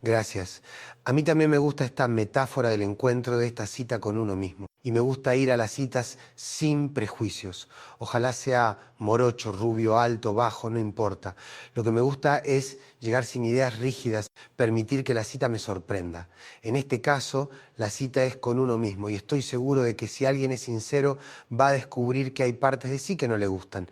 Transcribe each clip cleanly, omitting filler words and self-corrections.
Gracias. A mí también me gusta esta metáfora del encuentro, de esta cita con uno mismo. Y me gusta ir a las citas sin prejuicios. Ojalá sea morocho, rubio, alto, bajo, no importa. Lo que me gusta es llegar sin ideas rígidas, permitir que la cita me sorprenda. En este caso, la cita es con uno mismo y estoy seguro de que si alguien es sincero, va a descubrir que hay partes de sí que no le gustan.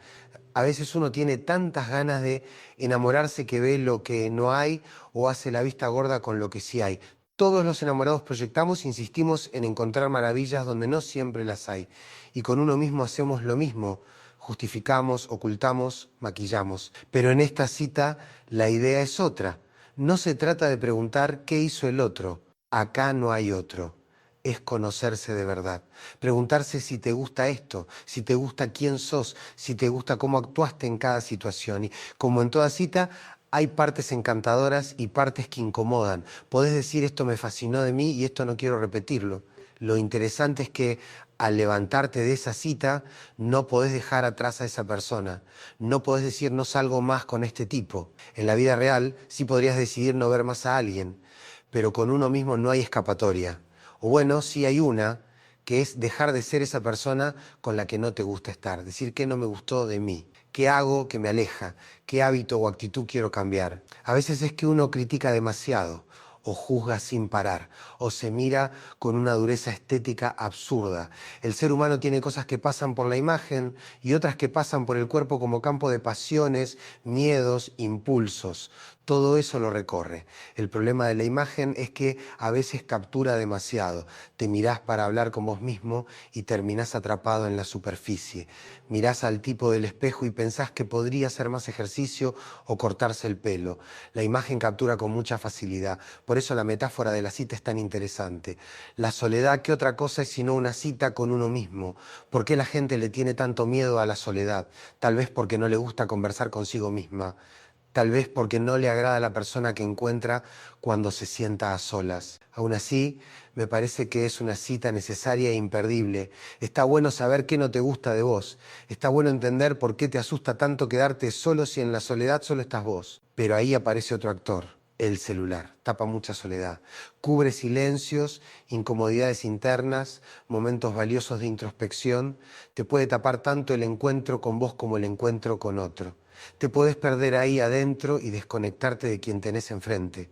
A veces uno tiene tantas ganas de enamorarse que ve lo que no hay o hace la vista gorda con lo que sí hay. Todos los enamorados proyectamos, insistimos en encontrar maravillas donde no siempre las hay. Y con uno mismo hacemos lo mismo. Justificamos, ocultamos, maquillamos. Pero en esta cita la idea es otra. No se trata de preguntar qué hizo el otro. Acá no hay otro. Es conocerse de verdad. Preguntarse si te gusta esto, si te gusta quién sos, si te gusta cómo actuaste en cada situación. Y como en toda cita, hay partes encantadoras y partes que incomodan. Podés decir esto me fascinó de mí y esto no quiero repetirlo. Lo interesante es que al levantarte de esa cita no podés dejar atrás a esa persona. No podés decir no salgo más con este tipo. En la vida real sí podrías decidir no ver más a alguien, pero con uno mismo no hay escapatoria. O bueno, sí hay una, que es dejar de ser esa persona con la que no te gusta estar. Decir qué no me gustó de mí, qué hago que me aleja, qué hábito o actitud quiero cambiar. A veces es que uno critica demasiado, o juzga sin parar, o se mira con una dureza estética absurda. El ser humano tiene cosas que pasan por la imagen y otras que pasan por el cuerpo como campo de pasiones, miedos, impulsos. Todo eso lo recorre. El problema de la imagen es que a veces captura demasiado. Te mirás para hablar con vos mismo y terminás atrapado en la superficie. Mirás al tipo del espejo y pensás que podría hacer más ejercicio o cortarse el pelo. La imagen captura con mucha facilidad. Por eso la metáfora de la cita es tan interesante. La soledad, ¿qué otra cosa es sino una cita con uno mismo? ¿Por qué la gente le tiene tanto miedo a la soledad? Tal vez porque no le gusta conversar consigo misma. Tal vez porque no le agrada a la persona que encuentra cuando se sienta a solas. Aún así, me parece que es una cita necesaria e imperdible. Está bueno saber qué no te gusta de vos. Está bueno entender por qué te asusta tanto quedarte solo si en la soledad solo estás vos. Pero ahí aparece otro actor, el celular. Tapa mucha soledad. Cubre silencios, incomodidades internas, momentos valiosos de introspección. Te puede tapar tanto el encuentro con vos como el encuentro con otro. Te podés perder ahí adentro y desconectarte de quien tenés enfrente.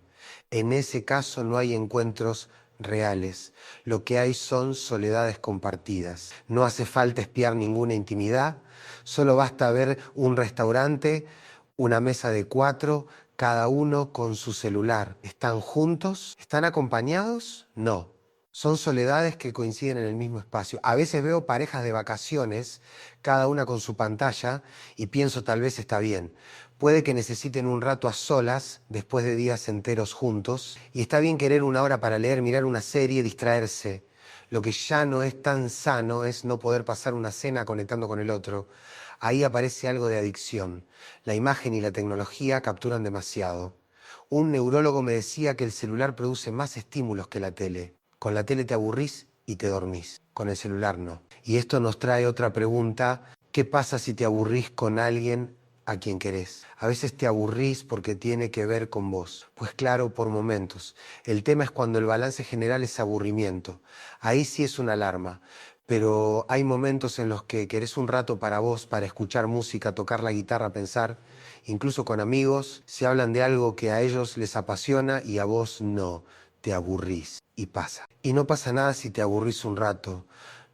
En ese caso no hay encuentros reales. Lo que hay son soledades compartidas. No hace falta espiar ninguna intimidad. Solo basta ver un restaurante, una mesa de 4, cada uno con su celular. ¿Están juntos? ¿Están acompañados? No. Son soledades que coinciden en el mismo espacio. A veces veo parejas de vacaciones, cada una con su pantalla, y pienso tal vez está bien. Puede que necesiten un rato a solas, después de días enteros juntos, y está bien querer una hora para leer, mirar una serie, distraerse. Lo que ya no es tan sano es no poder pasar una cena conectando con el otro. Ahí aparece algo de adicción. La imagen y la tecnología capturan demasiado. Un neurólogo me decía que el celular produce más estímulos que la tele. Con la tele te aburrís y te dormís. Con el celular no. Y esto nos trae otra pregunta. ¿Qué pasa si te aburrís con alguien a quien querés? A veces te aburrís porque tiene que ver con vos. Pues claro, por momentos. El tema es cuando el balance general es aburrimiento. Ahí sí es una alarma. Pero hay momentos en los que querés un rato para vos, para escuchar música, tocar la guitarra, pensar. Incluso con amigos, se hablan de algo que a ellos les apasiona y a vos no. Te aburrís y pasa. Y no pasa nada si te aburrís un rato.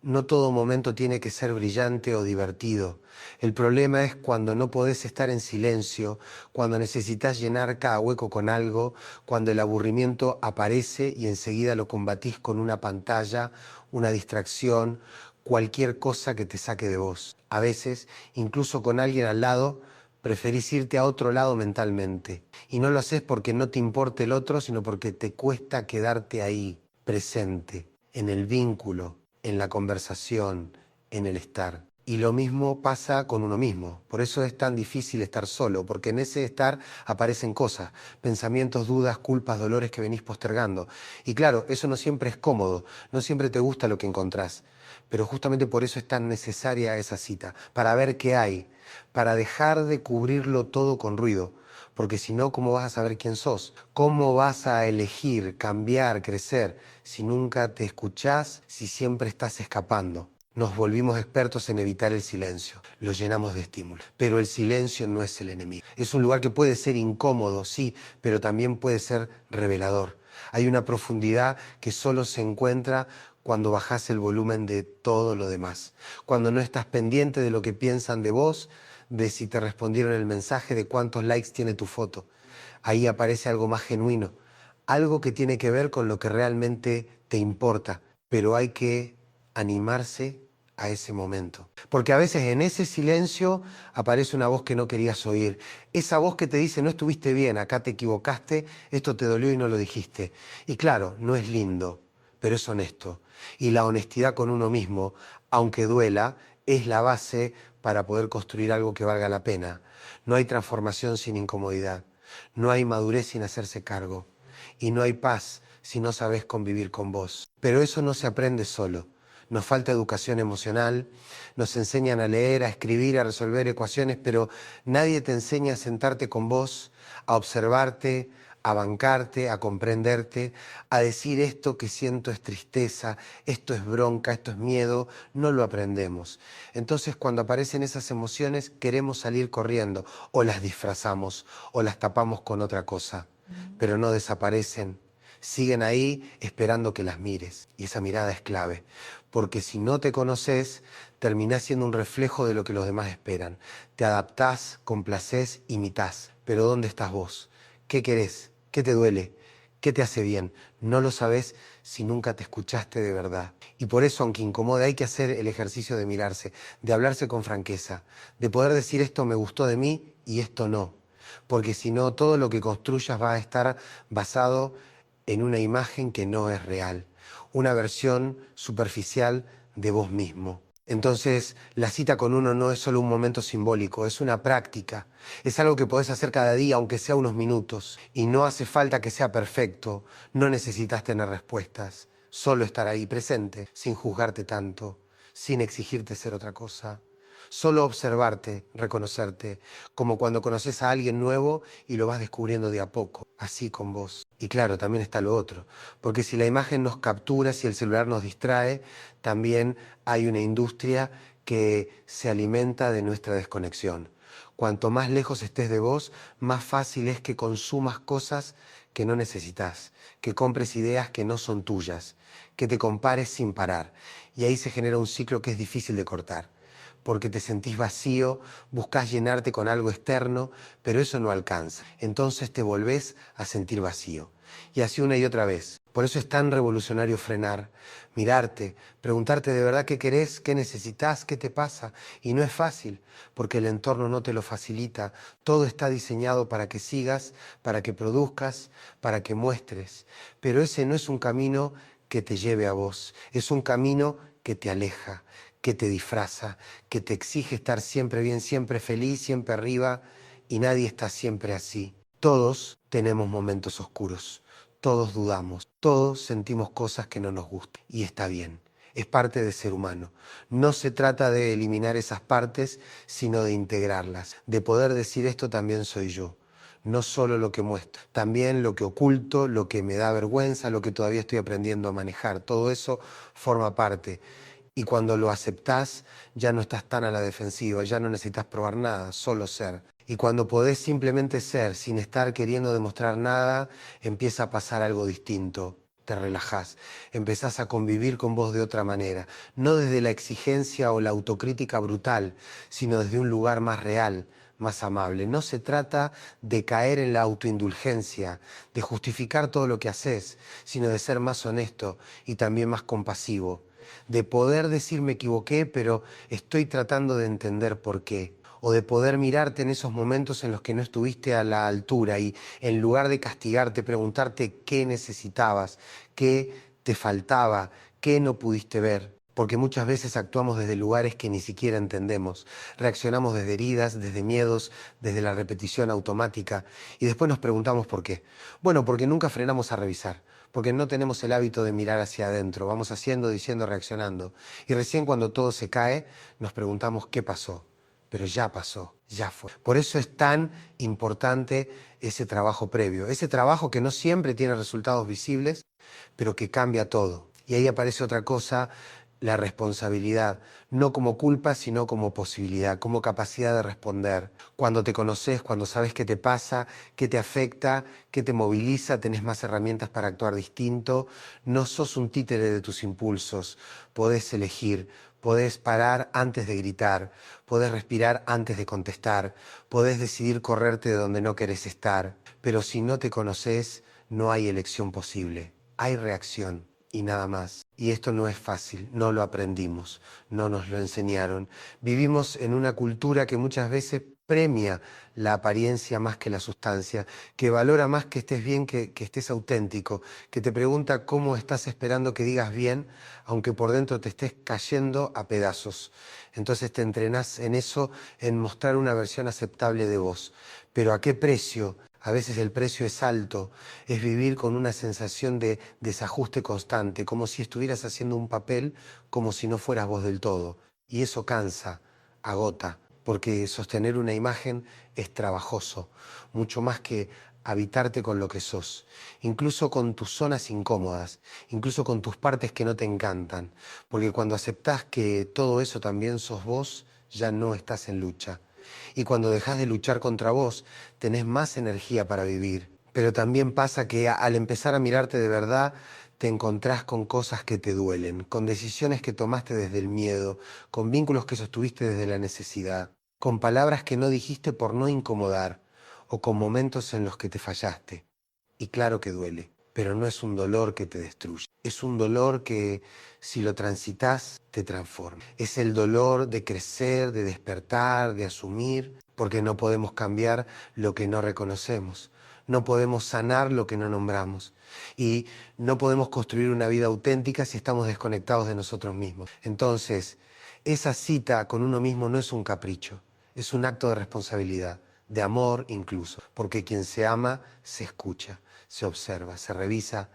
No todo momento tiene que ser brillante o divertido. El problema es cuando no podés estar en silencio, cuando necesitas llenar cada hueco con algo, cuando el aburrimiento aparece y enseguida lo combatís con una pantalla, una distracción, cualquier cosa que te saque de vos. A veces, incluso con alguien al lado, preferís irte a otro lado mentalmente. Y no lo haces porque no te importe el otro, sino porque te cuesta quedarte ahí, presente, en el vínculo, en la conversación, en el estar. Y lo mismo pasa con uno mismo. Por eso es tan difícil estar solo, porque en ese estar aparecen cosas, pensamientos, dudas, culpas, dolores que venís postergando. Y claro, eso no siempre es cómodo, no siempre te gusta lo que encontrás. Pero justamente por eso es tan necesaria esa cita, para ver qué hay, para dejar de cubrirlo todo con ruido. porque si no, ¿cómo vas a saber quién sos? ¿Cómo vas a elegir, cambiar, crecer, si nunca te escuchás, si siempre estás escapando? Nos volvimos expertos en evitar el silencio, lo llenamos de estímulos. Pero el silencio no es el enemigo. Es un lugar que puede ser incómodo, sí, pero también puede ser revelador. Hay una profundidad que solo se encuentra cuando bajás el volumen de todo lo demás. Cuando no estás pendiente de lo que piensan de vos, de si te respondieron el mensaje, de cuántos likes tiene tu foto. Ahí aparece algo más genuino, algo que tiene que ver con lo que realmente te importa, pero hay que animarse a ese momento. Porque a veces en ese silencio aparece una voz que no querías oír. Esa voz que te dice, no estuviste bien, acá te equivocaste, esto te dolió y no lo dijiste. Y claro, no es lindo, pero es honesto. Y la honestidad con uno mismo, aunque duela, es la base para poder construir algo que valga la pena. No hay transformación sin incomodidad. No hay madurez sin hacerse cargo. Y no hay paz si no sabes convivir con vos. Pero eso no se aprende solo. Nos falta educación emocional, nos enseñan a leer, a escribir, a resolver ecuaciones, pero nadie te enseña a sentarte con vos, a observarte, a bancarte, a comprenderte, a decir esto que siento es tristeza, esto es bronca, esto es miedo, no lo aprendemos. Entonces cuando aparecen esas emociones queremos salir corriendo, o las disfrazamos, o las tapamos con otra cosa, pero no desaparecen. Siguen ahí esperando que las mires. Y esa mirada es clave. Porque si no te conoces, terminás siendo un reflejo de lo que los demás esperan. Te adaptás, complacés, imitás. Pero ¿dónde estás vos? ¿Qué querés? ¿Qué te duele? ¿Qué te hace bien? No lo sabés si nunca te escuchaste de verdad. Y por eso, aunque incomode, hay que hacer el ejercicio de mirarse, de hablarse con franqueza, de poder decir esto me gustó de mí y esto no. Porque si no, todo lo que construyas va a estar basado en una imagen que no es real, una versión superficial de vos mismo. Entonces, la cita con uno no es solo un momento simbólico, es una práctica. Es algo que podés hacer cada día, aunque sea unos minutos. Y no hace falta que sea perfecto, no necesitas tener respuestas. Solo estar ahí presente, sin juzgarte tanto, sin exigirte ser otra cosa. Solo observarte, reconocerte, como cuando conoces a alguien nuevo y lo vas descubriendo de a poco, así con vos. Y claro, también está lo otro, porque si la imagen nos captura, si el celular nos distrae, también hay una industria que se alimenta de nuestra desconexión. Cuanto más lejos estés de vos, más fácil es que consumas cosas que no necesitas, que compres ideas que no son tuyas, que te compares sin parar. Y ahí se genera un ciclo que es difícil de cortar, porque te sentís vacío, buscas llenarte con algo externo, pero eso no alcanza. Entonces te volvés a sentir vacío. Y así una y otra vez. Por eso es tan revolucionario frenar, mirarte, preguntarte de verdad qué querés, qué necesitas, qué te pasa. Y no es fácil, porque el entorno no te lo facilita. Todo está diseñado para que sigas, para que produzcas, para que muestres. Pero ese no es un camino que te lleve a vos, es un camino que te aleja, que te disfraza, que te exige estar siempre bien, siempre feliz, siempre arriba, y nadie está siempre así. Todos tenemos momentos oscuros, todos dudamos, todos sentimos cosas que no nos gustan, y está bien, es parte de ser humano. No se trata de eliminar esas partes, sino de integrarlas, de poder decir esto también soy yo. No solo lo que muestro, también lo que oculto, lo que me da vergüenza, lo que todavía estoy aprendiendo a manejar. Todo eso forma parte. Y cuando lo aceptás, ya no estás tan a la defensiva, ya no necesitas probar nada, solo ser. Y cuando podés simplemente ser, sin estar queriendo demostrar nada, empieza a pasar algo distinto. Te relajás, empezás a convivir con vos de otra manera, no desde la exigencia o la autocrítica brutal, sino desde un lugar más real, más amable. No se trata de caer en la autoindulgencia, de justificar todo lo que haces, sino de ser más honesto y también más compasivo, de poder decir me equivoqué, pero estoy tratando de entender por qué. O de poder mirarte en esos momentos en los que no estuviste a la altura y en lugar de castigarte, preguntarte qué necesitabas, qué te faltaba, qué no pudiste ver. Porque muchas veces actuamos desde lugares que ni siquiera entendemos. Reaccionamos desde heridas, desde miedos, desde la repetición automática. Y después nos preguntamos por qué. Bueno, porque nunca frenamos a revisar. Porque no tenemos el hábito de mirar hacia adentro. Vamos haciendo, diciendo, reaccionando. Y recién cuando todo se cae, nos preguntamos qué pasó. pero ya pasó, ya fue. Por eso es tan importante ese trabajo previo, ese trabajo que no siempre tiene resultados visibles, pero que cambia todo. Y ahí aparece otra cosa, la responsabilidad, no como culpa, sino como posibilidad, como capacidad de responder. Cuando te conoces, cuando sabes qué te pasa, qué te afecta, qué te moviliza, tenés más herramientas para actuar distinto, no sos un títere de tus impulsos, podés elegir, podés parar antes de gritar, podés respirar antes de contestar, podés decidir correrte de donde no querés estar, pero si no te conoces, no hay elección posible, hay reacción. Y nada más. Y esto no es fácil, no lo aprendimos, no nos lo enseñaron. Vivimos en una cultura que muchas veces premia la apariencia más que la sustancia, que valora más que estés bien que estés auténtico, que te pregunta cómo estás esperando que digas bien, aunque por dentro te estés cayendo a pedazos. Entonces te entrenás en eso, en mostrar una versión aceptable de vos. Pero ¿a qué precio? A veces el precio es alto, es vivir con una sensación de desajuste constante, como si estuvieras haciendo un papel, como si no fueras vos del todo. Y eso cansa, agota, porque sostener una imagen es trabajoso, mucho más que habitarte con lo que sos, incluso con tus zonas incómodas, incluso con tus partes que no te encantan, porque cuando aceptás que todo eso también sos vos, ya no estás en lucha. Y cuando dejas de luchar contra vos, tenés más energía para vivir. Pero también pasa que al empezar a mirarte de verdad, te encontrás con cosas que te duelen, con decisiones que tomaste desde el miedo, con vínculos que sostuviste desde la necesidad, con palabras que no dijiste por no incomodar, o con momentos en los que te fallaste. Y claro que duele, pero no es un dolor que te destruye. Es un dolor que, si lo transitas, te transforma. Es el dolor de crecer, de despertar, de asumir, porque no podemos cambiar lo que no reconocemos. No podemos sanar lo que no nombramos. Y no podemos construir una vida auténtica si estamos desconectados de nosotros mismos. Entonces, esa cita con uno mismo no es un capricho, es un acto de responsabilidad, de amor incluso, porque quien se ama se escucha, se observa, se revisa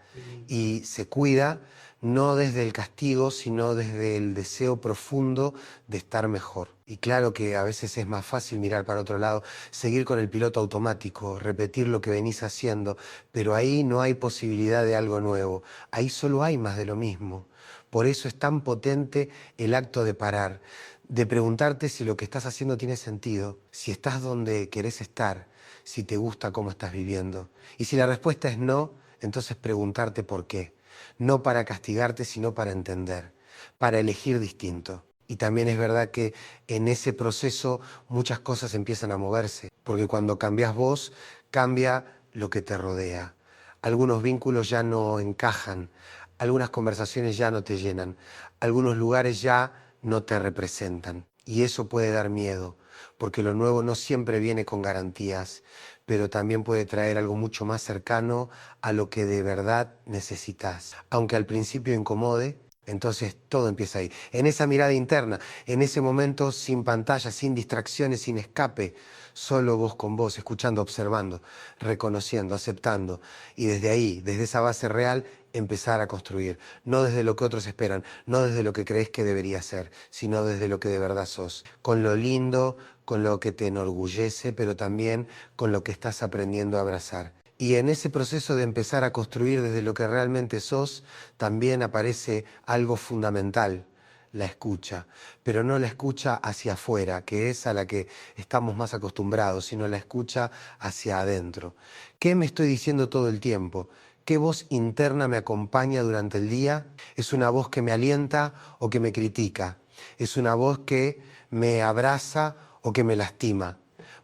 y se cuida, no desde el castigo, sino desde el deseo profundo de estar mejor. Y claro que a veces es más fácil mirar para otro lado, seguir con el piloto automático, repetir lo que venís haciendo, pero ahí no hay posibilidad de algo nuevo, ahí solo hay más de lo mismo. Por eso es tan potente el acto de parar, de preguntarte si lo que estás haciendo tiene sentido, si estás donde querés estar, si te gusta cómo estás viviendo. Y si la respuesta es no, entonces preguntarte por qué. No para castigarte, sino para entender, para elegir distinto. Y también es verdad que en ese proceso muchas cosas empiezan a moverse, porque cuando cambias vos, cambia lo que te rodea. Algunos vínculos ya no encajan, algunas conversaciones ya no te llenan, algunos lugares ya no te representan. Y eso puede dar miedo, porque lo nuevo no siempre viene con garantías, pero también puede traer algo mucho más cercano a lo que de verdad necesitas. Aunque al principio incomode, entonces todo empieza ahí. En esa mirada interna, en ese momento sin pantalla, sin distracciones, sin escape, solo vos con vos, escuchando, observando, reconociendo, aceptando. Y desde ahí, desde esa base real, empezar a construir. No desde lo que otros esperan, no desde lo que crees que debería ser, sino desde lo que de verdad sos. Con lo lindo, con lo que te enorgullece, pero también con lo que estás aprendiendo a abrazar. Y en ese proceso de empezar a construir desde lo que realmente sos, también aparece algo fundamental, la escucha, pero no la escucha hacia afuera, que es a la que estamos más acostumbrados, sino la escucha hacia adentro. ¿Qué me estoy diciendo todo el tiempo? ¿Qué voz interna me acompaña durante el día? ¿Es una voz que me alienta o que me critica? ¿Es una voz que me abraza o que me lastima?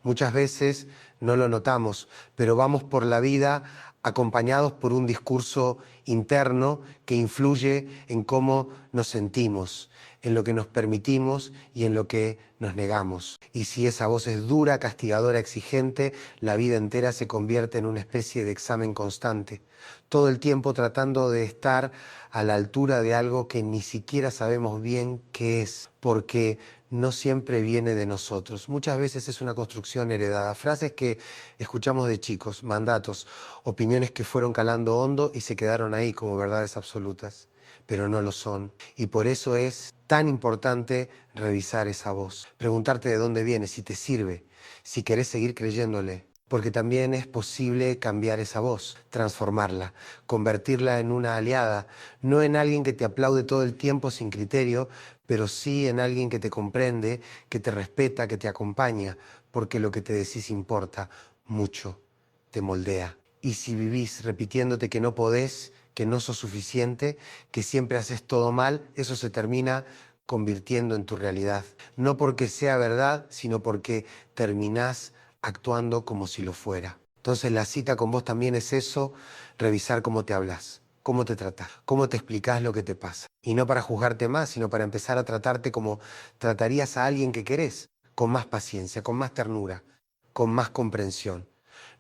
Muchas veces no lo notamos, pero vamos por la vida acompañados por un discurso interno que influye en cómo nos sentimos, en lo que nos permitimos y en lo que nos negamos. Y si esa voz es dura, castigadora, exigente, la vida entera se convierte en una especie de examen constante, todo el tiempo tratando de estar a la altura de algo que ni siquiera sabemos bien qué es, porque no siempre viene de nosotros. Muchas veces es una construcción heredada, frases que escuchamos de chicos, mandatos, opiniones que fueron calando hondo y se quedaron ahí como verdades absolutas. pero no lo son. Y por eso es tan importante revisar esa voz, preguntarte de dónde viene, si te sirve, si querés seguir creyéndole. Porque también es posible cambiar esa voz, transformarla, convertirla en una aliada, no en alguien que te aplaude todo el tiempo sin criterio, pero sí en alguien que te comprende, que te respeta, que te acompaña, porque lo que te decís importa mucho, te moldea. Y si vivís repitiéndote que no podés, que no sos suficiente, que siempre haces todo mal, eso se termina convirtiendo en tu realidad. No porque sea verdad, sino porque terminás actuando como si lo fuera. Entonces la cita con vos también es eso, revisar cómo te hablas, cómo te tratás, cómo te explicás lo que te pasa. Y no para juzgarte más, sino para empezar a tratarte como tratarías a alguien que querés, con más paciencia, con más ternura, con más comprensión.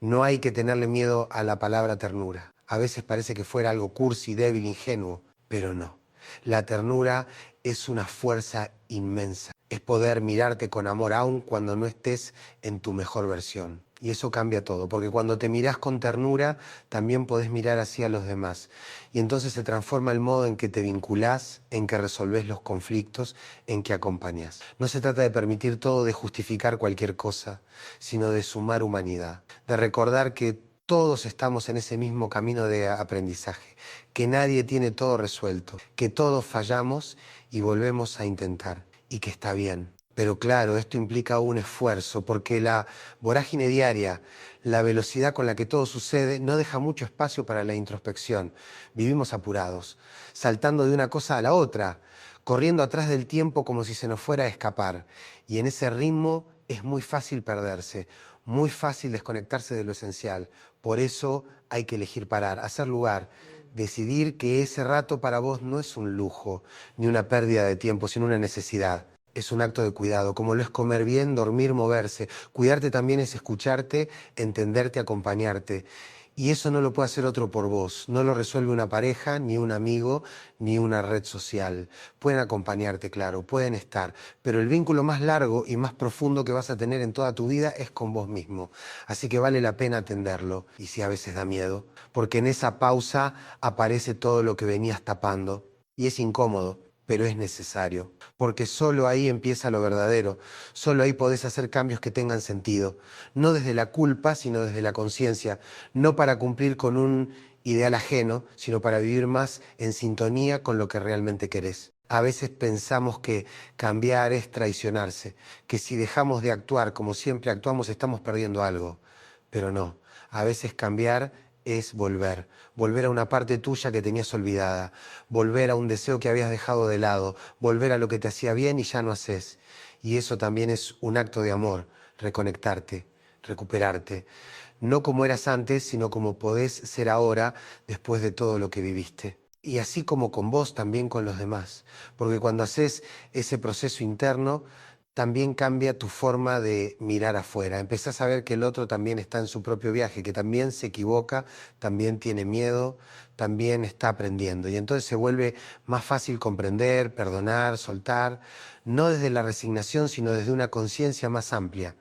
No hay que tenerle miedo a la palabra ternura. A veces parece que fuera algo cursi, débil, ingenuo, pero no. La ternura es una fuerza inmensa. Es poder mirarte con amor aun cuando no estés en tu mejor versión. Y eso cambia todo, porque cuando te mirás con ternura, también podés mirar así a los demás. Y entonces se transforma el modo en que te vinculás, en que resolvés los conflictos, en que acompañás. No se trata de permitir todo, de justificar cualquier cosa, sino de sumar humanidad, de recordar que todos estamos en ese mismo camino de aprendizaje, que nadie tiene todo resuelto, que todos fallamos y volvemos a intentar, y que está bien. Pero claro, esto implica un esfuerzo, porque la vorágine diaria, la velocidad con la que todo sucede, no deja mucho espacio para la introspección. Vivimos apurados, saltando de una cosa a la otra, corriendo atrás del tiempo como si se nos fuera a escapar. Y en ese ritmo es muy fácil perderse, muy fácil desconectarse de lo esencial. Por eso hay que elegir parar, hacer lugar, decidir que ese rato para vos no es un lujo ni una pérdida de tiempo, sino una necesidad. Es un acto de cuidado, como lo es comer bien, dormir, moverse. Cuidarte también es escucharte, entenderte, acompañarte. Y eso no lo puede hacer otro por vos. No lo resuelve una pareja, ni un amigo, ni una red social. Pueden acompañarte, claro, pueden estar. Pero el vínculo más largo y más profundo que vas a tener en toda tu vida es con vos mismo. Así que vale la pena atenderlo. Y sí, a veces da miedo. Porque en esa pausa aparece todo lo que venías tapando. Y es incómodo, pero es necesario. Porque solo ahí empieza lo verdadero. Solo ahí podés hacer cambios que tengan sentido. No desde la culpa, sino desde la conciencia. No para cumplir con un ideal ajeno, sino para vivir más en sintonía con lo que realmente querés. A veces pensamos que cambiar es traicionarse, que si dejamos de actuar como siempre actuamos estamos perdiendo algo. Pero no, a veces cambiar es volver, volver a una parte tuya que tenías olvidada, volver a un deseo que habías dejado de lado, volver a lo que te hacía bien y ya no haces. Y eso también es un acto de amor, reconectarte, recuperarte. No como eras antes, sino como podés ser ahora después de todo lo que viviste. Y así como con vos, también con los demás. Porque cuando haces ese proceso interno, también cambia tu forma de mirar afuera. Empezás a ver que el otro también está en su propio viaje, que también se equivoca, también tiene miedo, también está aprendiendo. Y entonces se vuelve más fácil comprender, perdonar, soltar, no desde la resignación, sino desde una conciencia más amplia,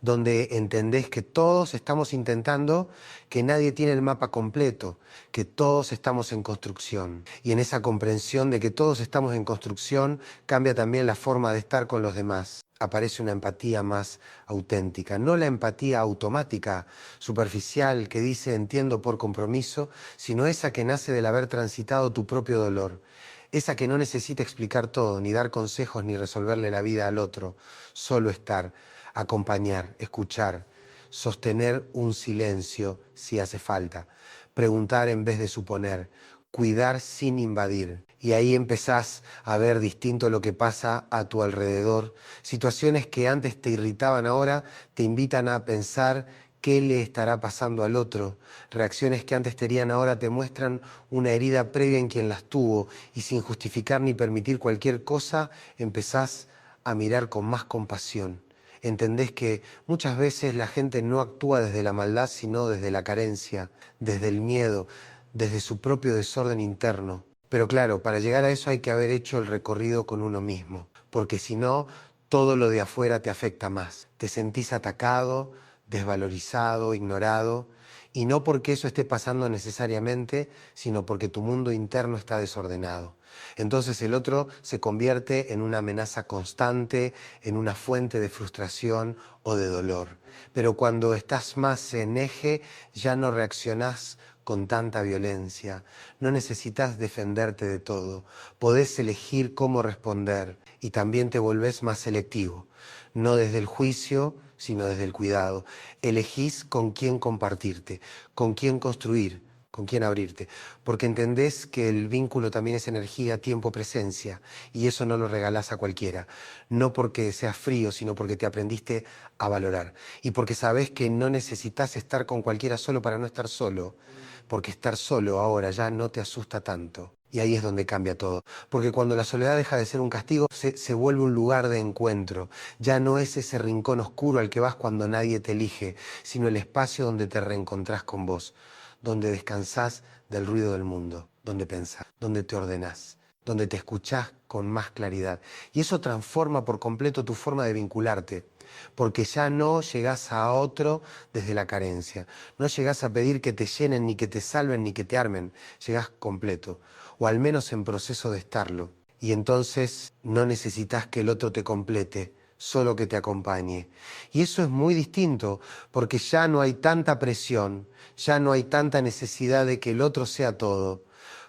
donde entendés que todos estamos intentando, que nadie tiene el mapa completo, que todos estamos en construcción. Y en esa comprensión de que todos estamos en construcción, cambia también la forma de estar con los demás. Aparece una empatía más auténtica, no la empatía automática, superficial, que dice entiendo por compromiso, sino esa que nace del haber transitado tu propio dolor. Esa que no necesita explicar todo, ni dar consejos, ni resolverle la vida al otro, solo estar, acompañar, escuchar, sostener un silencio si hace falta, preguntar en vez de suponer, cuidar sin invadir. Y ahí empezás a ver distinto lo que pasa a tu alrededor. Situaciones que antes te irritaban ahora te invitan a pensar qué le estará pasando al otro. Reacciones que antes tenían ahora te muestran una herida previa en quien las tuvo y sin justificar ni permitir cualquier cosa empezás a mirar con más compasión. Entendés que muchas veces la gente no actúa desde la maldad, sino desde la carencia, desde el miedo, desde su propio desorden interno. Pero claro, para llegar a eso hay que haber hecho el recorrido con uno mismo, porque si no, todo lo de afuera te afecta más. Te sentís atacado, desvalorizado, ignorado, Y no porque eso esté pasando necesariamente, sino porque tu mundo interno está desordenado. Entonces el otro se convierte en una amenaza constante, en una fuente de frustración o de dolor. Pero cuando estás más en eje, ya no reaccionás con tanta violencia. No necesitas defenderte de todo. Podés elegir cómo responder y también te volvés más selectivo. No desde el juicio, sino desde el cuidado. Elegís con quién compartirte, con quién construir, con quién abrirte, porque entendés que el vínculo también es energía, tiempo, presencia, y eso no lo regalás a cualquiera, no porque seas frío, sino porque te aprendiste a valorar, y porque sabés que no necesitas estar con cualquiera solo para no estar solo, porque estar solo ahora ya no te asusta tanto. Y ahí es donde cambia todo. Porque cuando la soledad deja de ser un castigo, se vuelve un lugar de encuentro. Ya no es ese rincón oscuro al que vas cuando nadie te elige, sino el espacio donde te reencontrás con vos, donde descansás del ruido del mundo, donde pensás, donde te ordenás, donde te escuchás con más claridad. Y eso transforma por completo tu forma de vincularte, porque ya no llegás a otro desde la carencia. No llegás a pedir que te llenen, ni que te salven, ni que te armen. Llegás completo, o al menos en proceso de estarlo. Y entonces no necesitas que el otro te complete, solo que te acompañe. Y eso es muy distinto, porque ya no hay tanta presión, ya no hay tanta necesidad de que el otro sea todo.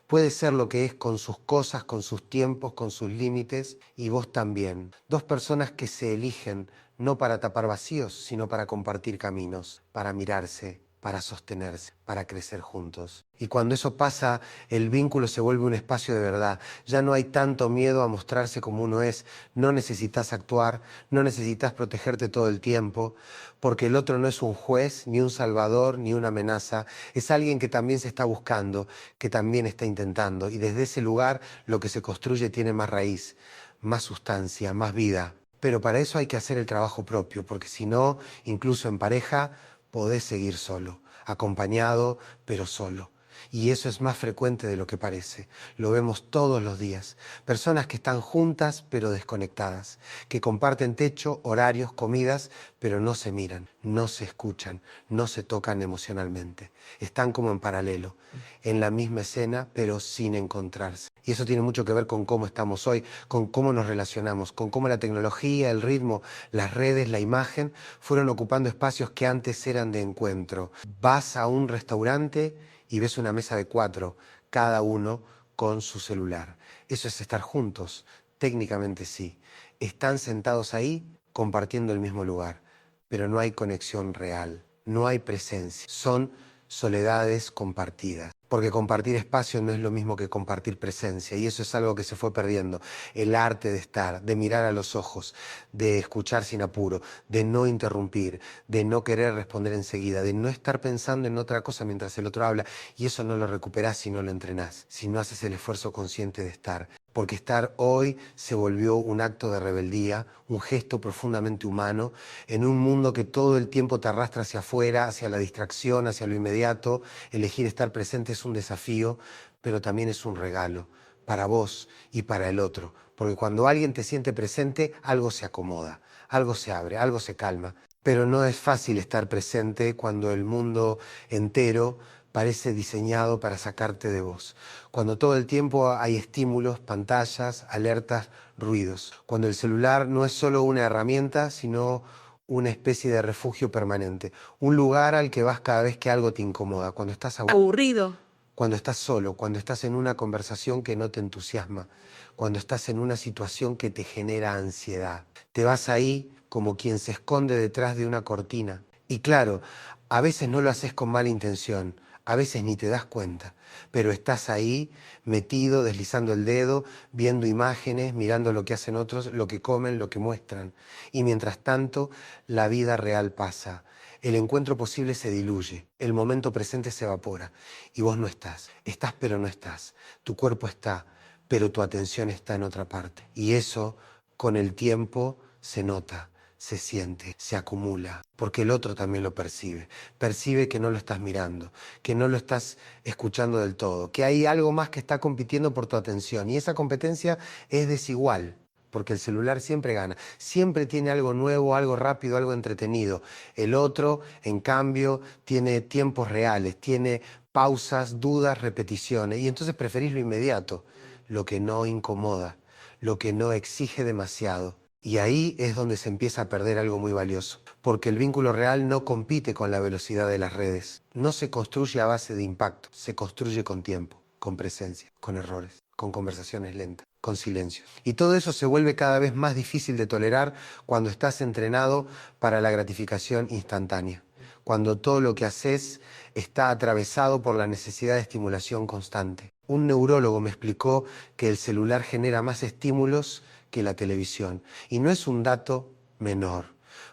Puede ser lo que es con sus cosas, con sus tiempos, con sus límites, y vos también. Dos personas que se eligen no para tapar vacíos, sino para compartir caminos, para mirarse, para sostenerse, para crecer juntos. Y cuando eso pasa, el vínculo se vuelve un espacio de verdad. Ya no hay tanto miedo a mostrarse como uno es. No necesitas actuar, no necesitas protegerte todo el tiempo, porque el otro no es un juez, ni un salvador, ni una amenaza. Es alguien que también se está buscando, que también está intentando. Y desde ese lugar lo que se construye tiene más raíz, más sustancia, más vida. Pero para eso hay que hacer el trabajo propio, porque si no, incluso en pareja, podés seguir solo, acompañado, pero solo. Y eso es más frecuente de lo que parece. Lo vemos todos los días. Personas que están juntas pero desconectadas, que comparten techo, horarios, comidas, pero no se miran, no se escuchan, no se tocan emocionalmente. Están como en paralelo, en la misma escena, pero sin encontrarse. Y eso tiene mucho que ver con cómo estamos hoy, con cómo nos relacionamos, con cómo la tecnología, el ritmo, las redes, la imagen fueron ocupando espacios que antes eran de encuentro. Vas a un restaurante y ves una mesa de 4, cada uno con su celular. Eso es estar juntos, técnicamente sí. Están sentados ahí compartiendo el mismo lugar, pero no hay conexión real, no hay presencia. Son soledades compartidas. Porque compartir espacio no es lo mismo que compartir presencia, y eso es algo que se fue perdiendo. El arte de estar, de mirar a los ojos, de escuchar sin apuro, de no interrumpir, de no querer responder enseguida, de no estar pensando en otra cosa mientras el otro habla, y eso no lo recuperás si no lo entrenás, si no haces el esfuerzo consciente de estar. Porque estar hoy se volvió un acto de rebeldía, un gesto profundamente humano, en un mundo que todo el tiempo te arrastra hacia afuera, hacia la distracción, hacia lo inmediato. Elegir estar presente es un desafío, pero también es un regalo para vos y para el otro. Porque cuando alguien te siente presente, algo se acomoda, algo se abre, algo se calma. Pero no es fácil estar presente cuando el mundo entero parece diseñado para sacarte de vos. Cuando todo el tiempo hay estímulos, pantallas, alertas, ruidos. Cuando el celular no es solo una herramienta, sino una especie de refugio permanente. Un lugar al que vas cada vez que algo te incomoda. Cuando estás Aburrido. cuando estás solo, cuando estás en una conversación que no te entusiasma, cuando estás en una situación que te genera ansiedad. Te vas ahí como quien se esconde detrás de una cortina. Y claro, a veces no lo haces con mala intención, a veces ni te das cuenta, pero estás ahí metido, deslizando el dedo, viendo imágenes, mirando lo que hacen otros, lo que comen, lo que muestran. Y mientras tanto, la vida real pasa. El encuentro posible se diluye, el momento presente se evapora y vos no estás. Estás pero no estás. Tu cuerpo está, pero tu atención está en otra parte. Y eso, con el tiempo, se nota, se siente, se acumula, porque el otro también lo percibe. Percibe que no lo estás mirando, que no lo estás escuchando del todo, que hay algo más que está compitiendo por tu atención y esa competencia es desigual. porque el celular siempre gana, siempre tiene algo nuevo, algo rápido, algo entretenido. El otro, en cambio, tiene tiempos reales, tiene pausas, dudas, repeticiones, y entonces preferís lo inmediato, lo que no incomoda, lo que no exige demasiado. Y ahí es donde se empieza a perder algo muy valioso, porque el vínculo real no compite con la velocidad de las redes, no se construye a base de impacto, se construye con tiempo, con presencia, con errores, con conversaciones lentas, con silencio. Y todo eso se vuelve cada vez más difícil de tolerar cuando estás entrenado para la gratificación instantánea, cuando todo lo que haces está atravesado por la necesidad de estimulación constante. Un neurólogo me explicó que el celular genera más estímulos que la televisión. Y no es un dato menor,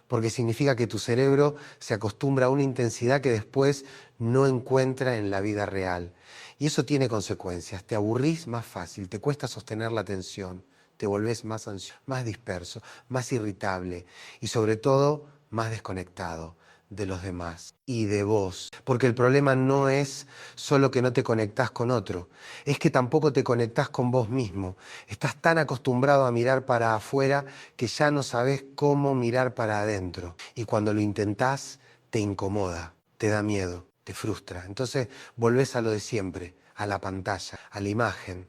porque significa que tu cerebro se acostumbra a una intensidad que después no encuentra en la vida real. Y eso tiene consecuencias. Te aburrís más fácil, te cuesta sostener la atención, te volvés más ansioso, más disperso, más irritable y sobre todo más desconectado de los demás y de vos. Porque el problema no es solo que no te conectás con otro, es que tampoco te conectás con vos mismo. Estás tan acostumbrado a mirar para afuera que ya no sabés cómo mirar para adentro. Y cuando lo intentás, te incomoda, te da miedo, te frustra. Entonces volvés a lo de siempre, a la pantalla, a la imagen,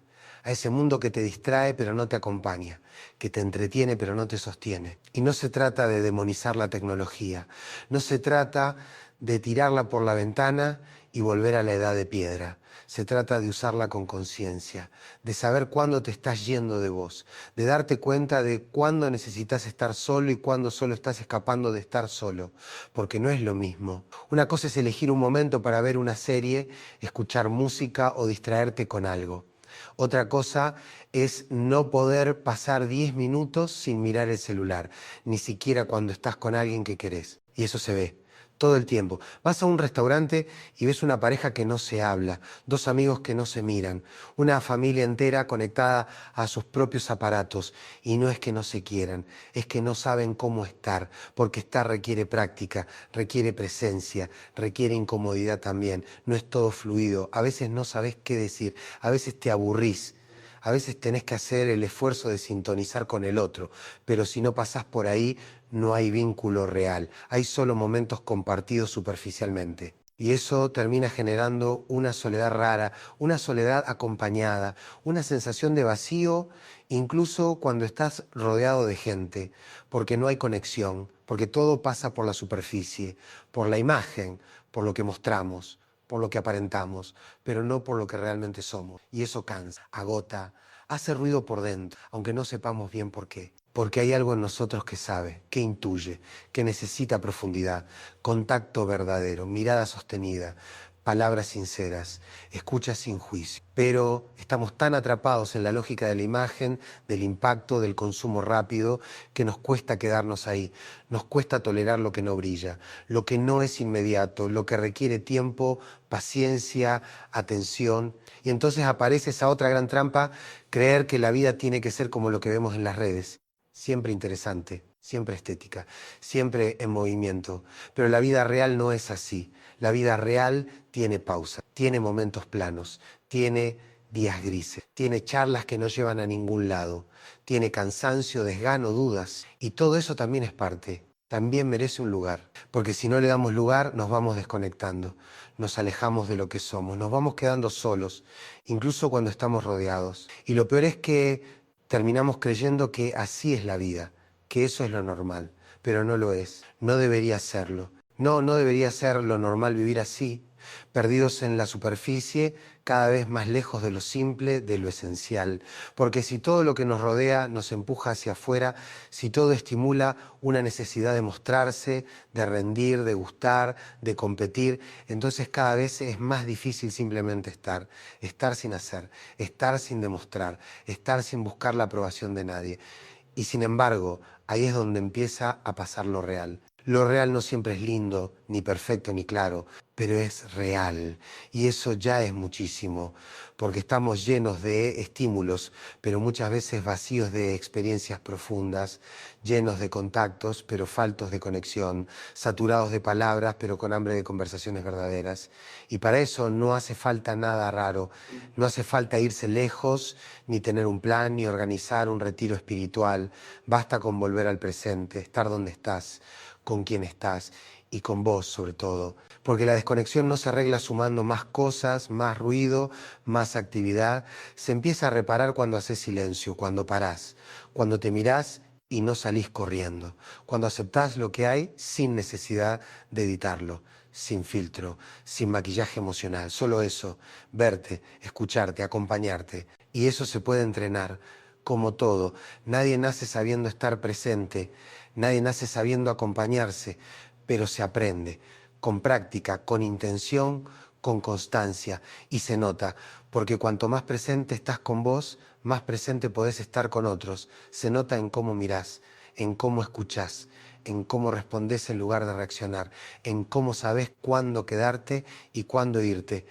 a ese mundo que te distrae pero no te acompaña, que te entretiene pero no te sostiene. Y no se trata de demonizar la tecnología, no se trata de tirarla por la ventana y volver a la edad de piedra. Se trata de usarla con conciencia, de saber cuándo te estás yendo de vos, de darte cuenta de cuándo necesitas estar solo y cuándo solo estás escapando de estar solo, porque no es lo mismo. Una cosa es elegir un momento para ver una serie, escuchar música o distraerte con algo. Otra cosa es no poder pasar 10 minutos sin mirar el celular, ni siquiera cuando estás con alguien que querés. Y eso se ve todo el tiempo. Vas a un restaurante y ves una pareja que no se habla, dos amigos que no se miran, una familia entera conectada a sus propios aparatos. Y no es que no se quieran, es que no saben cómo estar, porque estar requiere práctica, requiere presencia, requiere incomodidad también. No es todo fluido, a veces no sabés qué decir, a veces te aburrís. A veces tenés que hacer el esfuerzo de sintonizar con el otro, pero si no pasás por ahí, no hay vínculo real. Hay solo momentos compartidos superficialmente. Y eso termina generando una soledad rara, una soledad acompañada, una sensación de vacío, incluso cuando estás rodeado de gente, porque no hay conexión, porque todo pasa por la superficie, por la imagen, por lo que mostramos, por lo que aparentamos, pero no por lo que realmente somos. Y eso cansa, agota, hace ruido por dentro, aunque no sepamos bien por qué. Porque hay algo en nosotros que sabe, que intuye, que necesita profundidad, contacto verdadero, mirada sostenida, palabras sinceras, escucha sin juicio. Pero estamos tan atrapados en la lógica de la imagen, del impacto, del consumo rápido, que nos cuesta quedarnos ahí. Nos cuesta tolerar lo que no brilla, lo que no es inmediato, lo que requiere tiempo, paciencia, atención. Y entonces aparece esa otra gran trampa, creer que la vida tiene que ser como lo que vemos en las redes. Siempre interesante, siempre estética, siempre en movimiento. Pero la vida real no es así. La vida real tiene pausa, tiene momentos planos, tiene días grises, tiene charlas que no llevan a ningún lado, tiene cansancio, desgano, dudas. Y todo eso también es parte, también merece un lugar. Porque si no le damos lugar, nos vamos desconectando, nos alejamos de lo que somos, nos vamos quedando solos, incluso cuando estamos rodeados. Y lo peor es que terminamos creyendo que así es la vida, que eso es lo normal, pero no lo es, no debería serlo. No, no debería ser lo normal vivir así, perdidos en la superficie, cada vez más lejos de lo simple, de lo esencial. Porque si todo lo que nos rodea nos empuja hacia afuera, si todo estimula una necesidad de mostrarse, de rendir, de gustar, de competir, entonces cada vez es más difícil simplemente estar. Estar sin hacer, estar sin demostrar, estar sin buscar la aprobación de nadie. Y sin embargo, ahí es donde empieza a pasar lo real. Lo real no siempre es lindo, ni perfecto, ni claro, pero es real. Y eso ya es muchísimo, porque estamos llenos de estímulos, pero muchas veces vacíos de experiencias profundas, llenos de contactos, pero faltos de conexión, saturados de palabras, pero con hambre de conversaciones verdaderas. Y para eso no hace falta nada raro, no hace falta irse lejos, ni tener un plan, ni organizar un retiro espiritual. Basta con volver al presente, estar donde estás, con quién estás y con vos sobre todo. Porque la desconexión no se arregla sumando más cosas, más ruido, más actividad. Se empieza a reparar cuando haces silencio, cuando parás, cuando te mirás y no salís corriendo, cuando aceptás lo que hay sin necesidad de editarlo, sin filtro, sin maquillaje emocional. Solo eso, verte, escucharte, acompañarte. Y eso se puede entrenar. Como todo, nadie nace sabiendo estar presente, nadie nace sabiendo acompañarse, pero se aprende, con práctica, con intención, con constancia, y se nota, porque cuanto más presente estás con vos, más presente podés estar con otros. Se nota en cómo mirás, en cómo escuchás, en cómo respondés en lugar de reaccionar, en cómo sabés cuándo quedarte y cuándo irte,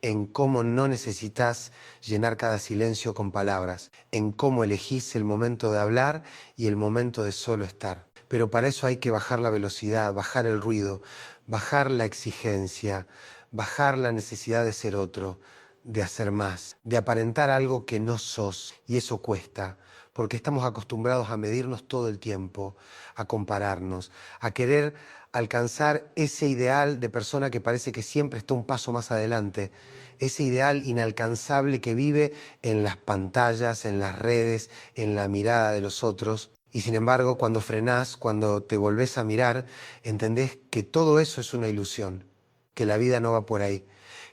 en cómo no necesitas llenar cada silencio con palabras, en cómo elegís el momento de hablar y el momento de solo estar. Pero para eso hay que bajar la velocidad, bajar el ruido, bajar la exigencia, bajar la necesidad de ser otro, de hacer más, de aparentar algo que no sos. Y eso cuesta, porque estamos acostumbrados a medirnos todo el tiempo, a compararnos, a querer alcanzar ese ideal de persona que parece que siempre está un paso más adelante, ese ideal inalcanzable que vive en las pantallas, en las redes, en la mirada de los otros. Y sin embargo, cuando frenás, cuando te volvés a mirar, entendés que todo eso es una ilusión, que la vida no va por ahí,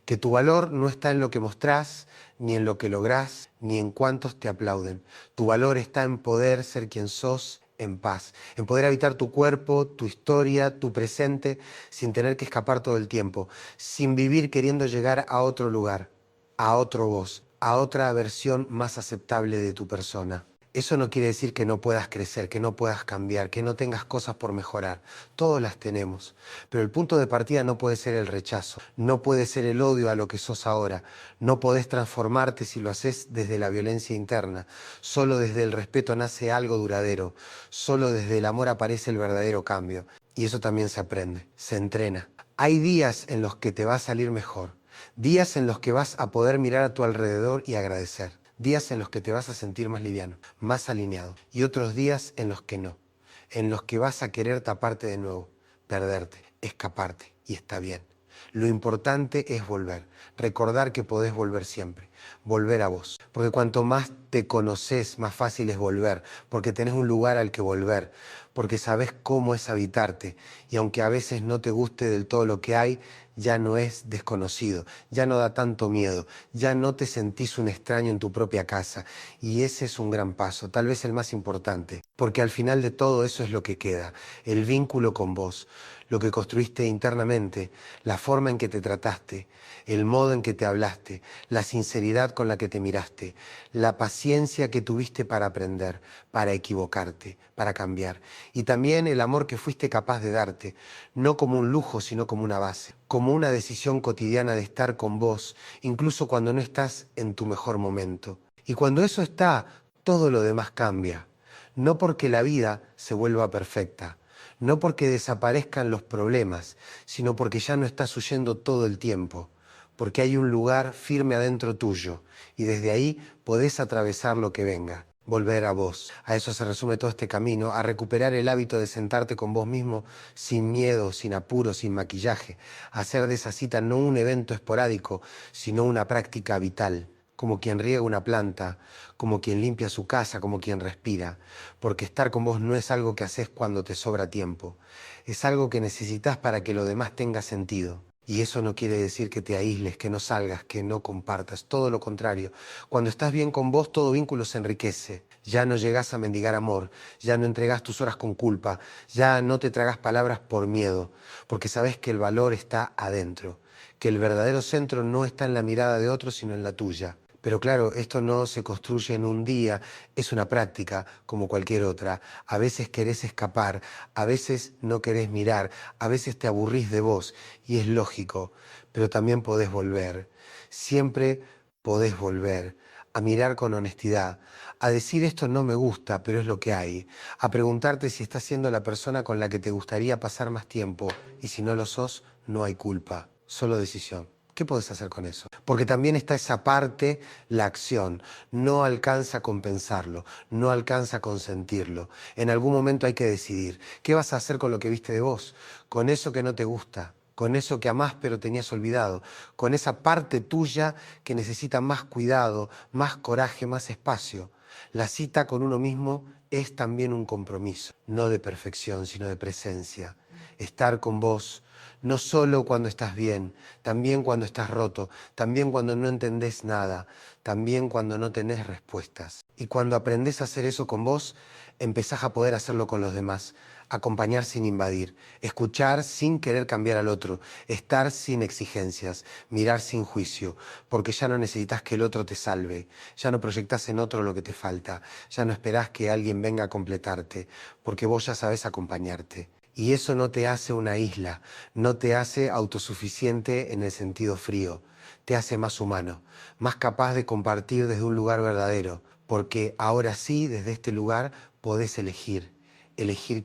que tu valor no está en lo que mostrás, ni en lo que lográs, ni en cuántos te aplauden. Tu valor está en poder ser quien sos en paz, en poder habitar tu cuerpo, tu historia, tu presente, sin tener que escapar todo el tiempo, sin vivir queriendo llegar a otro lugar, a otro vos, a otra versión más aceptable de tu persona. Eso no quiere decir que no puedas crecer, que no puedas cambiar, que no tengas cosas por mejorar. Todos las tenemos. Pero el punto de partida no puede ser el rechazo, no puede ser el odio a lo que sos ahora. No podés transformarte si lo haces desde la violencia interna. Solo desde el respeto nace algo duradero. Solo desde el amor aparece el verdadero cambio. Y eso también se aprende, se entrena. Hay días en los que te va a salir mejor. Días en los que vas a poder mirar a tu alrededor y agradecer. Días en los que te vas a sentir más liviano, más alineado. Y otros días en los que no. En los que vas a querer taparte de nuevo, perderte, escaparte. Y está bien. Lo importante es volver. Recordar que podés volver siempre. Volver a vos. Porque cuanto más te conoces, más fácil es volver. Porque tenés un lugar al que volver. Porque sabés cómo es habitarte. Y aunque a veces no te guste del todo lo que hay, ya no es desconocido, ya no da tanto miedo, ya no te sentís un extraño en tu propia casa. Y ese es un gran paso, tal vez el más importante, porque al final de todo eso es lo que queda, el vínculo con vos, lo que construiste internamente, la forma en que te trataste, el modo en que te hablaste, la sinceridad con la que te miraste, la paciencia que tuviste para aprender, para equivocarte, para cambiar. Y también el amor que fuiste capaz de darte, no como un lujo, sino como una base, como una decisión cotidiana de estar con vos, incluso cuando no estás en tu mejor momento. Y cuando eso está, todo lo demás cambia. No porque la vida se vuelva perfecta, no porque desaparezcan los problemas, sino porque ya no estás huyendo todo el tiempo, porque hay un lugar firme adentro tuyo y desde ahí podés atravesar lo que venga. Volver a vos. A eso se resume todo este camino, a recuperar el hábito de sentarte con vos mismo sin miedo, sin apuro, sin maquillaje, a hacer de esa cita no un evento esporádico, sino una práctica vital, como quien riega una planta, como quien limpia su casa, como quien respira, porque estar con vos no es algo que haces cuando te sobra tiempo, es algo que necesitas para que lo demás tenga sentido. Y eso no quiere decir que te aísles, que no salgas, que no compartas, todo lo contrario. Cuando estás bien con vos, todo vínculo se enriquece. Ya no llegás a mendigar amor, ya no entregás tus horas con culpa, ya no te tragas palabras por miedo, porque sabés que el valor está adentro, que el verdadero centro no está en la mirada de otro, sino en la tuya. Pero claro, esto no se construye en un día, es una práctica como cualquier otra. A veces querés escapar, a veces no querés mirar, a veces te aburrís de vos y es lógico, pero también podés volver. Siempre podés volver a mirar con honestidad, a decir esto no me gusta, pero es lo que hay, a preguntarte si estás siendo la persona con la que te gustaría pasar más tiempo y si no lo sos, no hay culpa, solo decisión. ¿Qué podés hacer con eso? Porque también está esa parte, la acción. No alcanza a compensarlo, no alcanza a consentirlo. En algún momento hay que decidir. ¿Qué vas a hacer con lo que viste de vos? Con eso que no te gusta, con eso que amás pero tenías olvidado, con esa parte tuya que necesita más cuidado, más coraje, más espacio. La cita con uno mismo es también un compromiso, no de perfección, sino de presencia. Estar con vos, no solo cuando estás bien, también cuando estás roto, también cuando no entendés nada, también cuando no tenés respuestas. Y cuando aprendés a hacer eso con vos, empezás a poder hacerlo con los demás. Acompañar sin invadir, escuchar sin querer cambiar al otro, estar sin exigencias, mirar sin juicio, porque ya no necesitas que el otro te salve, ya no proyectás en otro lo que te falta, ya no esperás que alguien venga a completarte, porque vos ya sabés acompañarte. Y eso no te hace una isla, no te hace autosuficiente en el sentido frío, te hace más humano, más capaz de compartir desde un lugar verdadero, porque ahora sí, desde este lugar, podés elegir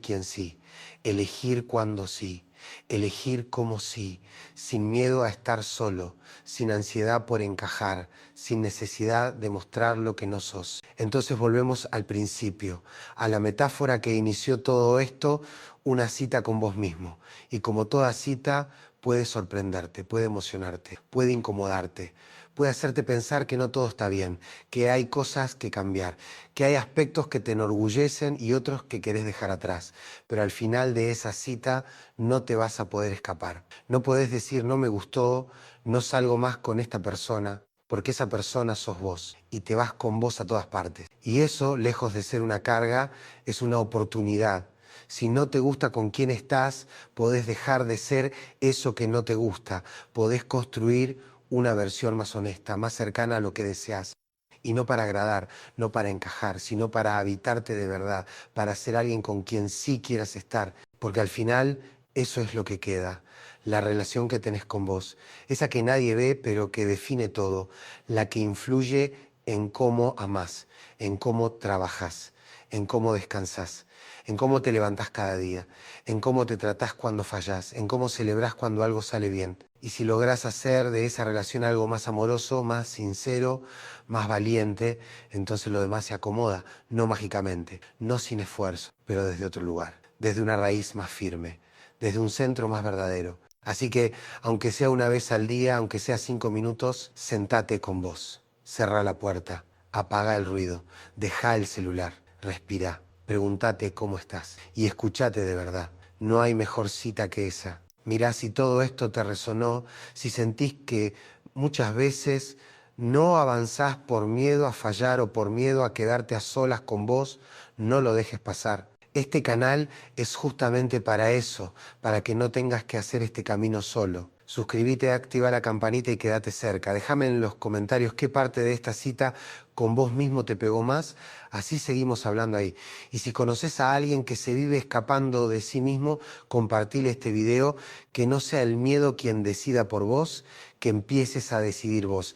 quién sí, elegir cuándo sí, elegir cómo sí, sin miedo a estar solo, sin ansiedad por encajar, sin necesidad de mostrar lo que no sos. Entonces volvemos al principio, a la metáfora que inició todo esto, una cita con vos mismo. Y como toda cita, puede sorprenderte, puede emocionarte, puede incomodarte, puede hacerte pensar que no todo está bien, que hay cosas que cambiar, que hay aspectos que te enorgullecen y otros que querés dejar atrás. Pero al final de esa cita no te vas a poder escapar. No podés decir no me gustó, no salgo más con esta persona, porque esa persona sos vos y te vas con vos a todas partes. Y eso, lejos de ser una carga, es una oportunidad. Si no te gusta con quién estás, podés dejar de ser eso que no te gusta. Podés construir una versión más honesta, más cercana a lo que deseas. Y no para agradar, no para encajar, sino para habitarte de verdad, para ser alguien con quien sí quieras estar. Porque al final eso es lo que queda, la relación que tenés con vos, esa que nadie ve pero que define todo, la que influye en cómo amás, en cómo trabajás, en cómo descansás, en cómo te levantás cada día, en cómo te tratás cuando fallás, en cómo celebrás cuando algo sale bien. Y si lográs hacer de esa relación algo más amoroso, más sincero, más valiente, entonces lo demás se acomoda, no mágicamente, no sin esfuerzo, pero desde otro lugar, desde una raíz más firme, desde un centro más verdadero. Así que, aunque sea una vez al día, aunque sea 5 minutos, sentate con vos, cerrá la puerta, apaga el ruido, deja el celular, respira, pregúntate cómo estás y escuchate de verdad. No hay mejor cita que esa. Mirá si todo esto te resonó, si sentís que muchas veces no avanzás por miedo a fallar o por miedo a quedarte a solas con vos, no lo dejes pasar. Este canal es justamente para eso, para que no tengas que hacer este camino solo. Suscríbete, activa la campanita y quédate cerca. Déjame en los comentarios qué parte de esta cita con vos mismo te pegó más, así seguimos hablando ahí. Y si conoces a alguien que se vive escapando de sí mismo, compartile este video, que no sea el miedo quien decida por vos, que empieces a decidir vos.